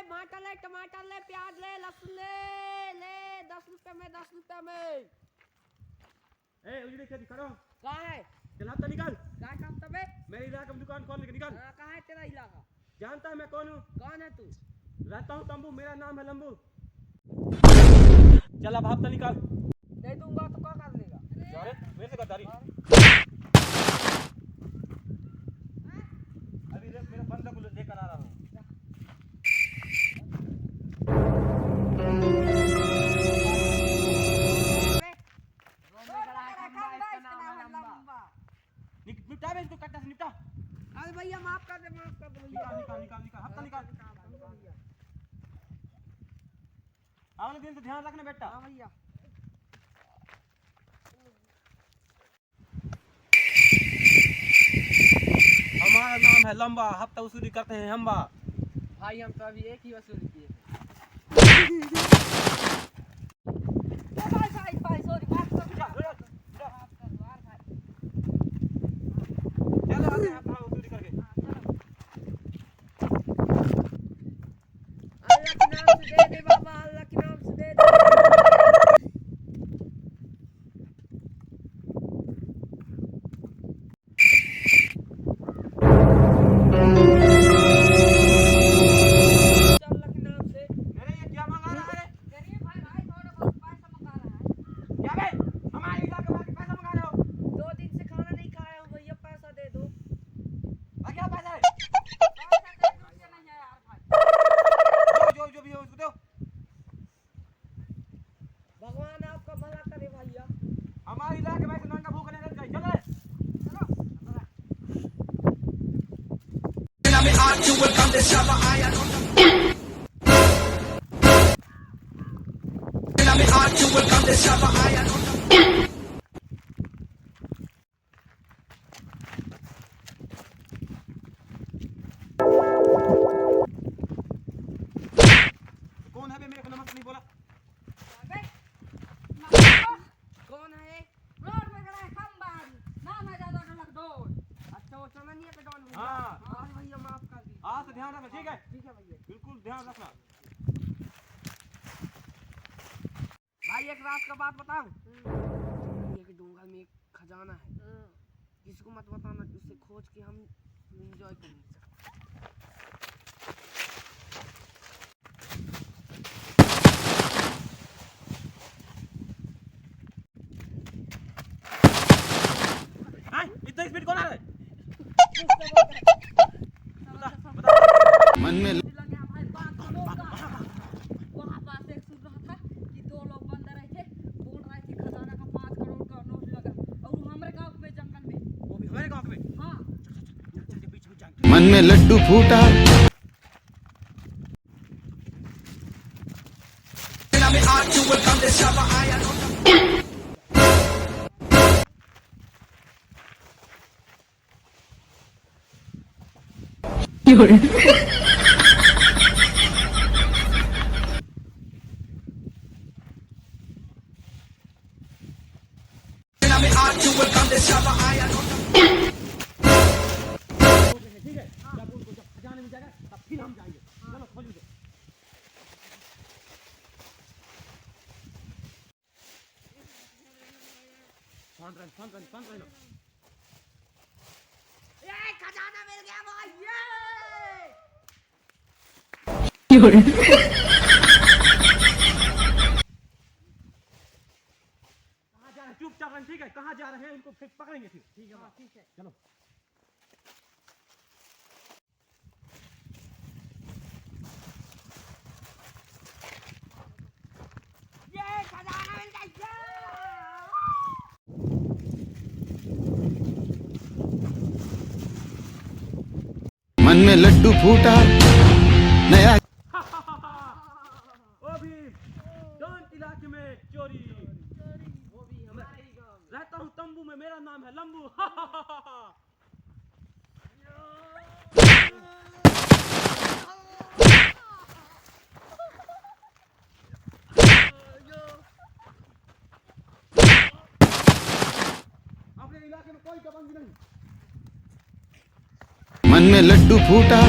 मटर ले, टमाटर ले, प्याज ले, लहसुन ले, ले 10 रुपए में 10 रुपए में। उजड़ी खेती करो। कहाँ है? चल हफ्ता निकाल। क्या काम तबे? मेरे इलाके में दुकान खोलने के निकाल। कहाँ है तेरा इलाका? जानता है मैं कौन हूँ? कौन है तू? रहता हूँ तंबू, मेरा नाम है लंबू। चल अब हफ्ता निकाल। दे दूंगा तो क्या कर लेगा? अरे मेरे से गद्दारी। अभी देख मेरा बंदा को लेकर आ रहा हूँ। निपटा बे इसको, कट्टा से निपटा। अरे भैया माफ कर दे भैया। निकाल हफ्ता निकाल। अगले दिन से ध्यान रखना बेटा। हाँ भैया। हमारा नाम है लंबा, हफ्ता वसूली करते हैं हम। भाई हम तो अभी एक ही वसूल किए। भाई सॉरी माफ कर। चलो आते हैं हफ्ता वसूली करके। अल्लाह के नाम से दे दे बाबा, अल्लाह के नाम से दे दे। भगवान आपका भला करे भैया। हमारे इलाके में नंगा भूख नहीं रहता। चलो कौन है बे? मेरे को नमस्ते नहीं बोला। कौन है? रोड में खड़ा है खंबारी, नाम है ज्यादा ढलक डोर। अच्छा वो चमनिया का डॉन। हाँ। हाँ भैया माफ कर दीजिए। आज से ध्यान रखना, ठीक है? ठीक है भैया। बिल्कुल ध्यान रखना। भाई एक रात का बात बताऊं? ये कि डूंगर में एक खजाना है। किसी को मत बताना, उससे खोज के हम एंजॉय करेंगे। इतना स्पीड कौन आ रहा है? मन में लग गया भाई 500 लोग का। वहाँ पास एक सुन रहा था कि 2 लोग बंद रहे थे, बोल रहे थे खजाना का 5 करोड़ का नोट लगा, और वो हमारे गांव में जंगल में। वो भी हमारे गांव में। हाँ मन में लड्डू फूटा। ठीक है, जब उनको जब खजाने में जाएगा तब फिर हम जाएंगे। चलो खोलो दो। शांत रहना। ये खजाना मिल गया भाई। कहाँ जा रहे हैं? चुपचाप रहें, ठीक है? कहाँ जा रहे हैं उनको फिर पकड़ेंगे फिर। ठीक है, ठीक है। चलो। ये खजाना मिल गया। मन में लड्डू फूटा। नया ओ भी डांट इलाके में चोरी। वो भी हमारे ही गांव में। रहता हूँ तंबू में, मेरा नाम है लंबू। अपने इलाके में कोई पाबंदी नहीं। मन में लड्डू फूटा।